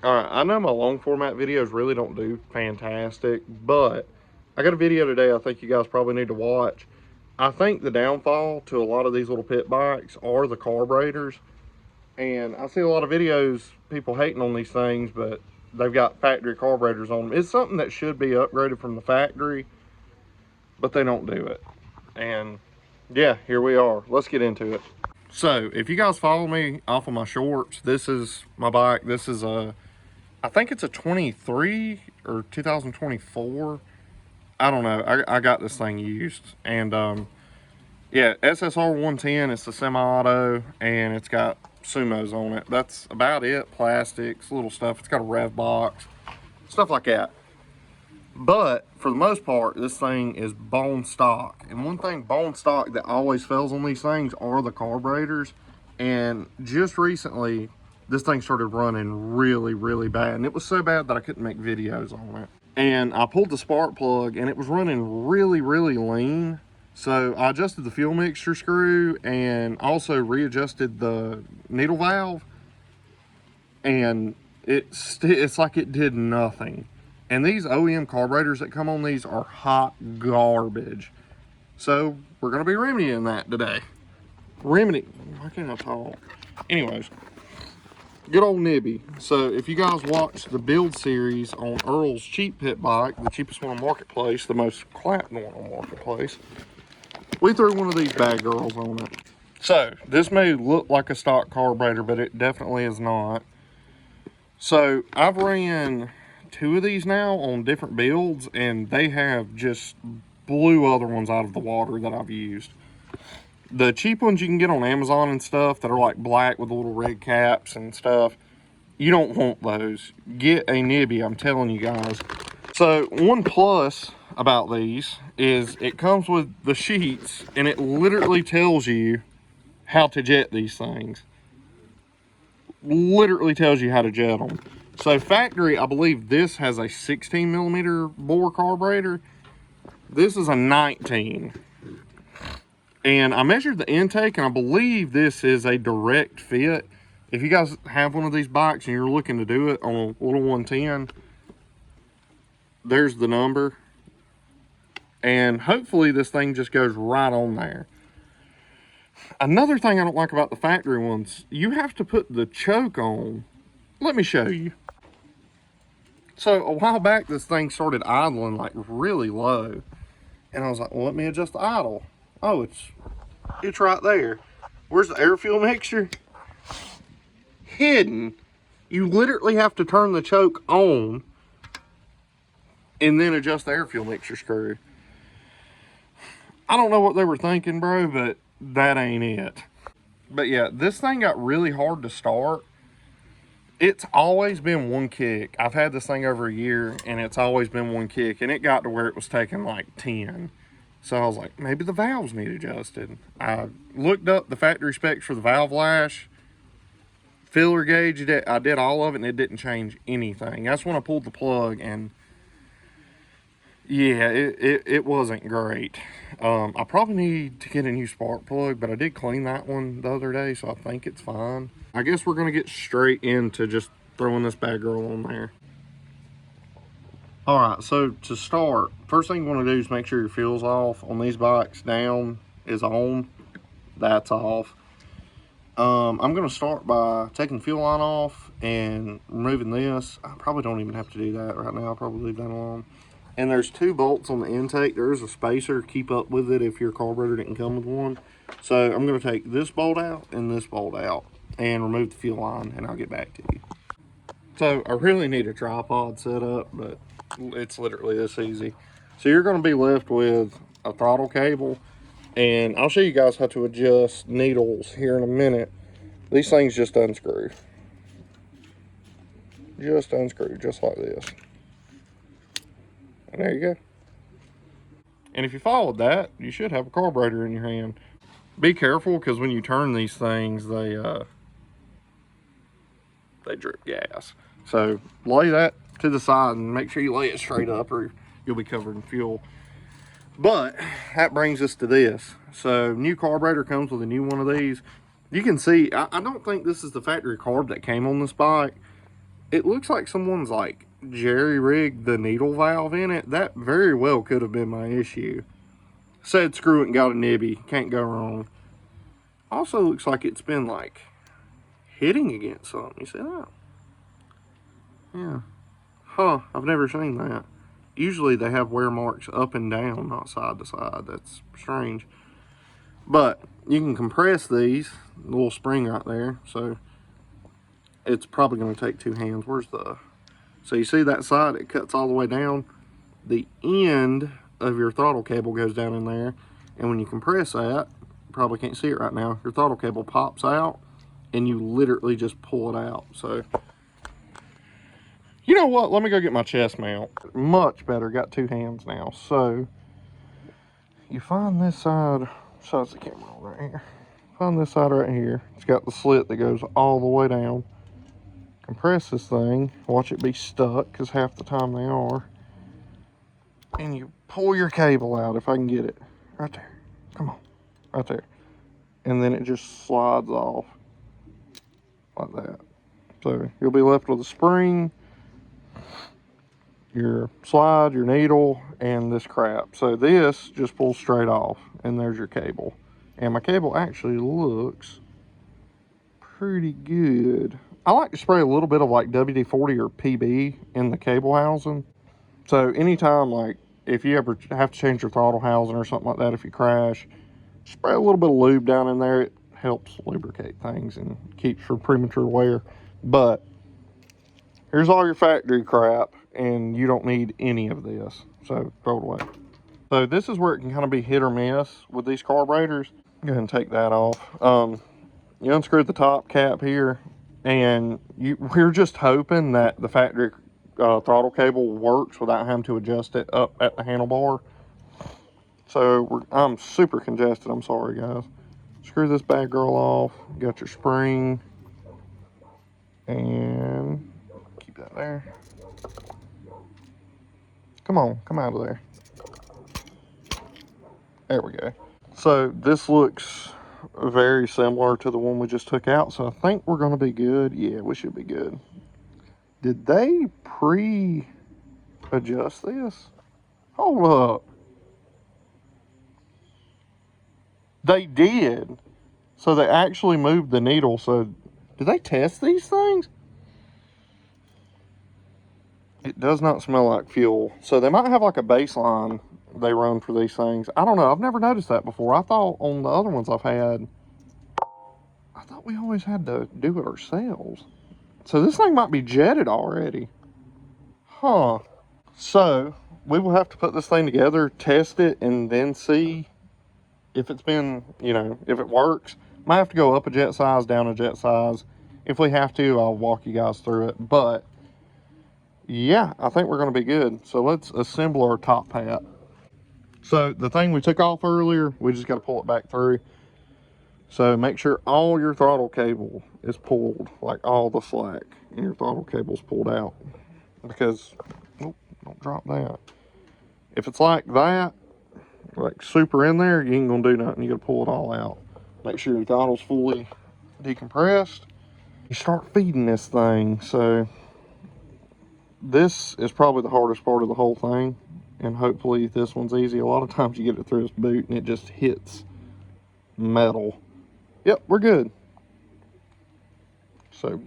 All right, I know my long format videos really don't do fantastic, but I got a video today I think you guys probably need to watch. I think the downfall to a lot of these little pit bikes are the carburetors. And I see a lot of videos, people hating on these things, but they've got factory carburetors on them. It's something that should be upgraded from the factory, but they don't do it. And yeah, here we are. Let's get into it. So if you guys follow me off of my shorts, this is my bike. This is I think it's a 23 or 2024. I don't know. I got this thing used. And yeah, SSR 110. It's the semi-auto, and it's got Sumos on it. That's about it. Plastics, little stuff. It's got a rev box, stuff like that. But for the most part, this thing is bone stock. And one thing bone stock that always fails on these things are the carburetors. And just recently, this thing started running really, really bad. And it was so bad that I couldn't make videos on it. And I pulled the spark plug, and it was running really, really lean. So I adjusted the fuel mixture screw and also readjusted the needle valve. And it's like it did nothing. And these OEM carburetors that come on these are hot garbage. So we're going to be remedying that today. Why can't I talk? Anyways, good old Nibby. So if you guys watch the build series on Earl's cheap pit bike, the cheapest one on Marketplace, the most clapped one on Marketplace, we threw one of these bad girls on it. So this may look like a stock carburetor, but it definitely is not. So I've ran 2 of these now on different builds, and they have just blew other ones out of the water that I've used. The cheap ones you can get on Amazon and stuff that are like black with the little red caps and stuff, you don't want those. Get a Nibby, I'm telling you guys. So one plus about these is it comes with the sheets, and it literally tells you how to jet these things. Literally tells you how to jet them. So factory, I believe this has a 16 millimeter bore carburetor. This is a 19. And I measured the intake, and I believe this is a direct fit. If you guys have one of these bikes and you're looking to do it on a little 110, there's the number. And hopefully this thing just goes right on there. Another thing I don't like about the factory ones, you have to put the choke on. Let me show you. So a while back, this thing started idling like really low. And I was like, well, let me adjust the idle. Oh, it's right there. Where's the air fuel mixture? Hidden. You literally have to turn the choke on and then adjust the air fuel mixture screw. I don't know what they were thinking, bro, but that ain't it. But yeah, this thing got really hard to start. It's always been one kick. I've had this thing over a year, and it's always been one kick, and it got to where it was taking like 10. So I was like, maybe the valves need adjusted. I looked up the factory specs for the valve lash, filler gauged it. I did all of it, and it didn't change anything. That's when I pulled the plug, and yeah, it wasn't great. I probably need to get a new spark plug, but I did clean that one the other day, so I think it's fine. I guess we're gonna get straight into just throwing this bad girl on there. All right, so to start, first thing you wanna do is make sure your fuel's off. On these bikes, down is on, that's off. I'm gonna start by taking the fuel line off and removing this. I probably don't even have to do that right now. I'll probably leave that alone. And there's 2 bolts on the intake. There is a spacer. Keep up with it if your carburetor didn't come with one. So I'm going to take this bolt out and this bolt out and remove the fuel line, and I'll get back to you. So I really need a tripod set up, but it's literally this easy. So you're going to be left with a throttle cable, and I'll show you guys how to adjust needles here in a minute. These things just unscrew. Just unscrew, just like this. And there you go. And if you followed that, you should have a carburetor in your hand. Be careful, because when you turn these things, they drip gas. So lay that to the side and make sure you lay it straight up, or you'll be covered in fuel. But that brings us to this. So new carburetor comes with a new one of these. You can see, I don't think this is the factory carb that came on this bike. it looks like someone's like jerry-rigged the needle valve in it. That very well could have been my issue. Said screw it and got a nibby. Can't go wrong. Also looks like it's been like hitting against something. You see that? Yeah. Huh, I've never seen that. Usually they have wear marks up and down, not side to side. That's strange. But you can compress these, the little spring right there, so it's probably going to take two hands. So you see that side, it cuts all the way down. The end of your throttle cable goes down in there, and when you compress that, you probably can't see it right now, your throttle cable pops out, and you literally just pull it out. So, you know what? Let me go get my chest mount. Much better. Got two hands now. So, you find this side, shows the camera right here. Find this side right here. It's got the slit that goes all the way down. Compress this thing. Watch it be stuck, because half the time they are. And you pull your cable out, if I can get it. Right there. Come on. Right there. And then it just slides off. Like that. So, you'll be left with a spring, your slide, your needle, and this crap. So this just pulls straight off, and there's your cable. And my cable actually looks pretty good. I like to spray a little bit of like WD-40 or PB in the cable housing. So anytime, like if you ever have to change your throttle housing or something like that, if you crash, spray a little bit of lube down in there. It helps lubricate things and keeps from premature wear. But here's all your factory crap, and you don't need any of this, so throw it away. So this is where it can kind of be hit or miss with these carburetors. Go ahead and take that off. You unscrew the top cap here, and we're just hoping that the factory throttle cable works without having to adjust it up at the handlebar. So I'm super congested, I'm sorry guys. Screw this bad girl off, got your spring, and keep that there. Come on, come out of there. There we go. So this looks very similar to the one we just took out, so I think we're going to be good. Yeah, we should be good. Did they pre-adjust this? Hold up. They did. So they actually moved the needle. So did they test these things? It does not smell like fuel. So they might have like a baseline they run for these things. I don't know. I've never noticed that before. I thought on the other ones I've had, I thought we always had to do it ourselves. So this thing might be jetted already. Huh. So we will have to put this thing together, test it, and then see if it's been, you know, if it works. Might have to go up a jet size, down a jet size. If we have to, I'll walk you guys through it. But yeah, I think we're going to be good. So let's assemble our top hat. So the thing we took off earlier, we just got to pull it back through. So make sure all your throttle cable is pulled, like all the slack in your throttle cable's pulled out. Because, oh, don't drop that. If it's like that, like super in there, you ain't gonna do nothing. You gotta pull it all out. Make sure your throttle's fully decompressed. You start feeding this thing. So this is probably the hardest part of the whole thing. And hopefully this one's easy. A lot of times you get it through this boot and it just hits metal. Yep, we're good. So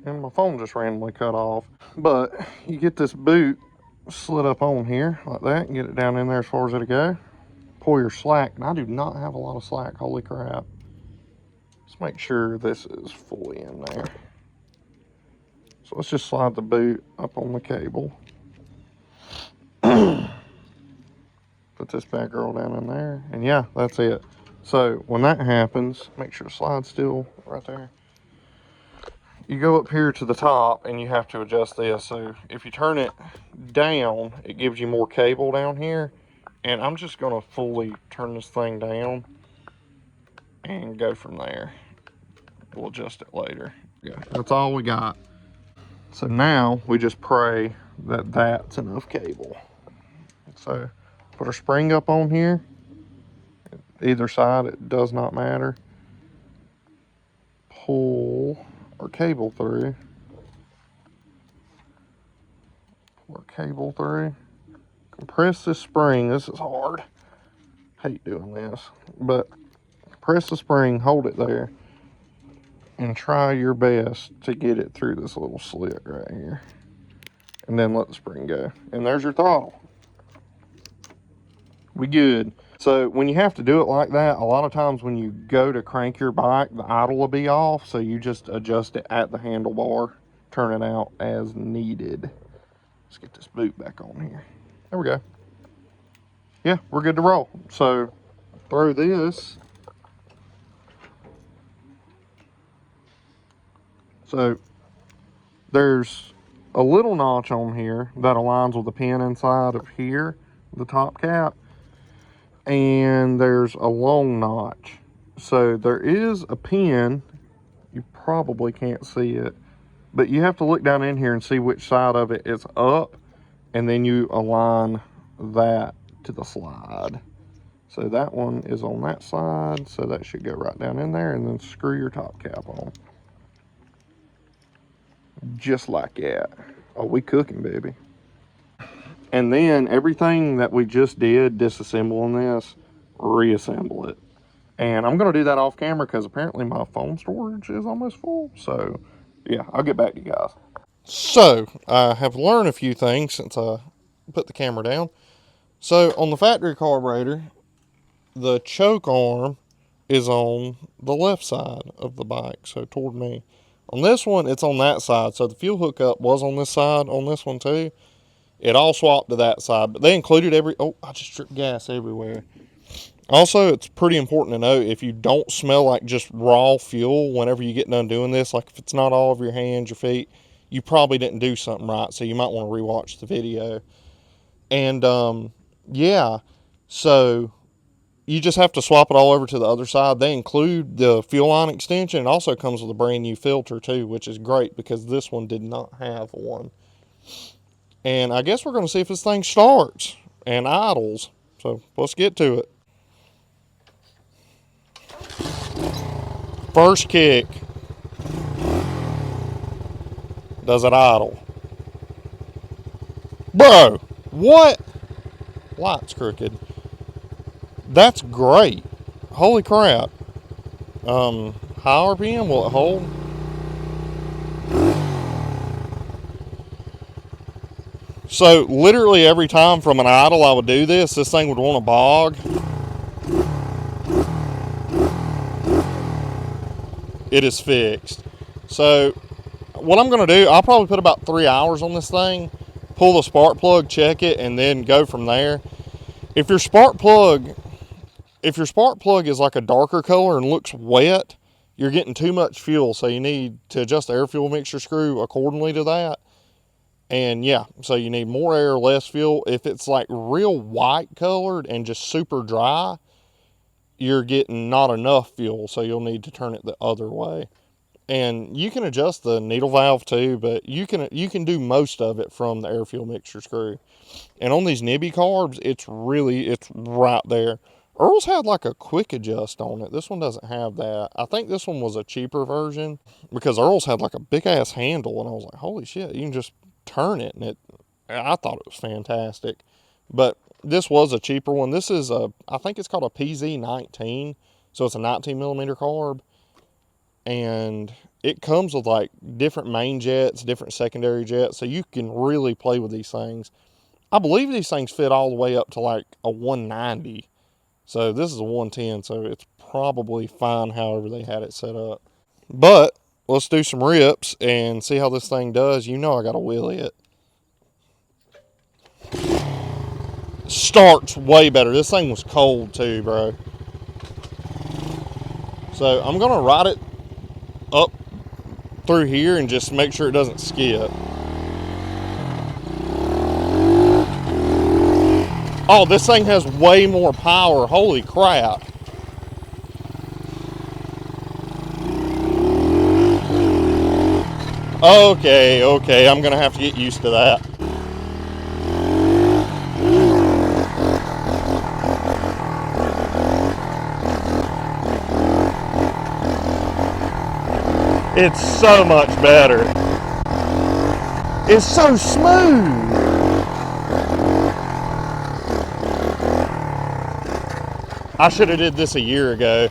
and my phone just randomly cut off. But you get this boot slid up on here like that and get it down in there as far as it'll go. Pull your slack, and I do not have a lot of slack, holy crap. Let's make sure this is fully in there. So let's just slide the boot up on the cable. Put this bad girl down in there, and yeah, that's it. So when that happens, make sure the slide's still right there. You go up here to the top and you have to adjust this. So if you turn it down, it gives you more cable down here. And I'm just gonna fully turn this thing down and go from there. We'll adjust it later. Yeah, that's all we got. So now we just pray that that's enough cable. So put our spring up on here. Either side, it does not matter. Pull our cable through. our cable through. Compress this spring. This is hard. Hate doing this. But press the spring, hold it there, and try your best to get it through this little slit right here. And then let the spring go. And there's your throttle. We good. So when you have to do it like that, a lot of times when you go to crank your bike, the idle will be off. So you just adjust it at the handlebar, turn it out as needed. Let's get this boot back on here. There we go. Yeah, we're good to roll. So throw this. So there's a little notch on here that aligns with the pin inside of here, the top cap. And there's a long notch. So there is a pin. You probably can't see it, but you have to look down in here and see which side of it is up, and then you align that to the slide. So that one is on that side, so that should go right down in there, and then screw your top cap on. Just like that. Oh, we cooking, baby. And then everything that we just did disassembling this, reassemble it. And I'm going to do that off camera because apparently my phone storage is almost full. So, yeah, I'll get back to you guys. So, I have learned a few things since I put the camera down. So, on the factory carburetor, the choke arm is on the left side of the bike, so toward me. On this one, it's on that side. So, the fuel hookup was on this side, on this one too. It all swapped to that side, but they included oh, I just dripped gas everywhere. Also, it's pretty important to note, if you don't smell like just raw fuel whenever you get done doing this, like if it's not all over your hands, your feet, you probably didn't do something right, so you might want to rewatch the video. And, yeah, so you just have to swap it all over to the other side. They include the fuel line extension. It also comes with a brand new filter, too, which is great because this one did not have one. And I guess we're going to see if this thing starts and idles. So let's get to it. First kick. Does it idle? Bro, what? Light's crooked. That's great. Holy crap. High RPM, will it hold? So literally every time from an idle I would do this thing would want to bog. It is fixed. So what I'm going to do, I'll probably put about 3 hours on this thing, pull the spark plug, check it, and then go from there. If your spark plug is like a darker color and looks wet, you're getting too much fuel, so you need to adjust the air fuel mixture screw accordingly to that. And yeah, so you need more air, less fuel. If it's like real white colored and just super dry, you're getting not enough fuel, so you'll need to turn it the other way. And you can adjust the needle valve too, but you can do most of it from the air fuel mixture screw. And on these Nibby carbs, it's right there. Earl's had like a quick adjust on it. This one doesn't have that. I think this one was a cheaper version because Earl's had like a big ass handle, and I was like, holy shit, you can just turn it, and I thought it was fantastic. But this was a cheaper one. This is I think it's called a PZ19, so it's a 19 millimeter carb, and it comes with like different main jets, different secondary jets, so you can really play with these things. I believe these things fit all the way up to like a 190, so this is a 110, so it's probably fine however they had it set up. But let's do some rips and see how this thing does. You know I gotta wheelie it. Starts way better. This thing was cold too, bro. So I'm gonna ride it up through here and just make sure it doesn't skip. Oh, this thing has way more power. Holy crap. Okay, I'm gonna have to get used to that. It's so much better. It's so smooth. I should have did this a year ago.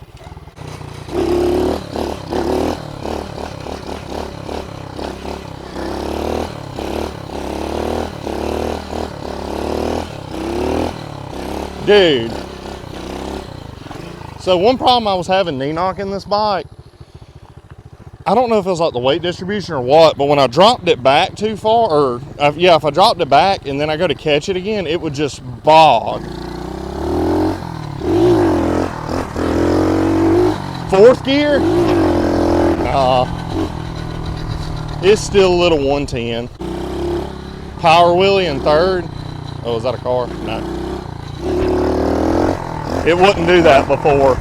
Dude. So one problem I was having knee knocking this bike, I don't know if it was like the weight distribution or what, but when I dropped it back too far, or yeah, if I dropped it back and then I go to catch it again, it would just bog. Fourth gear? It's still a little 110. Power wheelie in third. Oh, is that a car? No. It wouldn't do that before.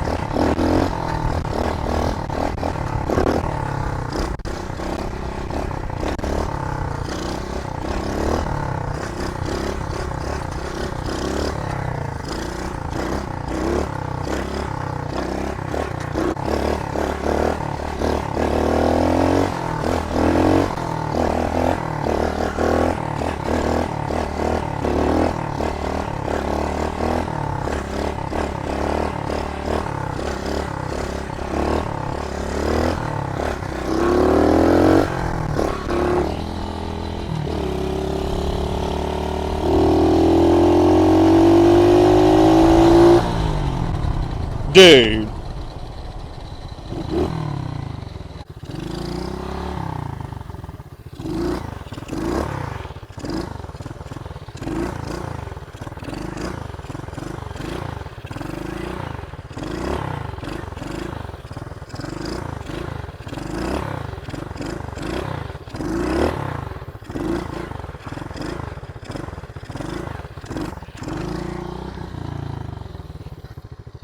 Dude.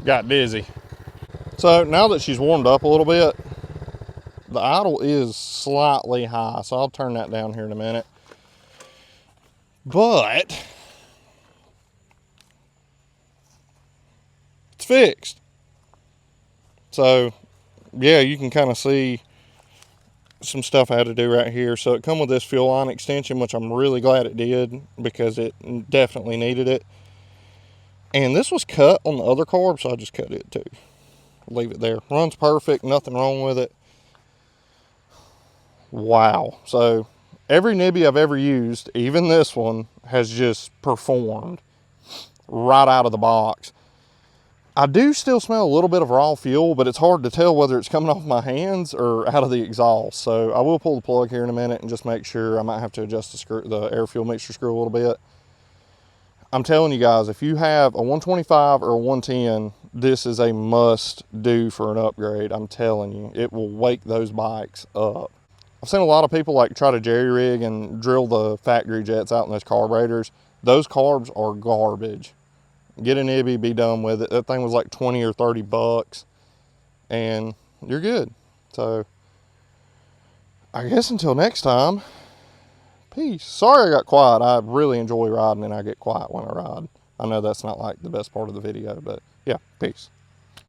Got dizzy. So now that she's warmed up a little bit, the idle is slightly high, so I'll turn that down here in a minute. But it's fixed. So yeah, you can kind of see some stuff I had to do right here. So it come with this fuel line extension, which I'm really glad it did because it definitely needed it. And this was cut on the other carb, so I just cut it too. Leave it there. Runs perfect, nothing wrong with it. Wow. So every Nibby I've ever used, even this one, has just performed right out of the box. I do still smell a little bit of raw fuel, but it's hard to tell whether it's coming off my hands or out of the exhaust. So I will pull the plug here in a minute and just make sure. I might have to adjust the air fuel mixture screw a little bit. I'm telling you guys, if you have a 125 or a 110, this is a must do for an upgrade. I'm telling you, it will wake those bikes up. I've seen a lot of people like try to jerry rig and drill the factory jets out in those carburetors. Those carbs are garbage. Get a Nibby, be done with it. That thing was like 20 or 30 bucks and you're good. So I guess until next time, peace. Sorry I got quiet. I really enjoy riding and I get quiet when I ride. I know that's not like the best part of the video, but yeah, peace.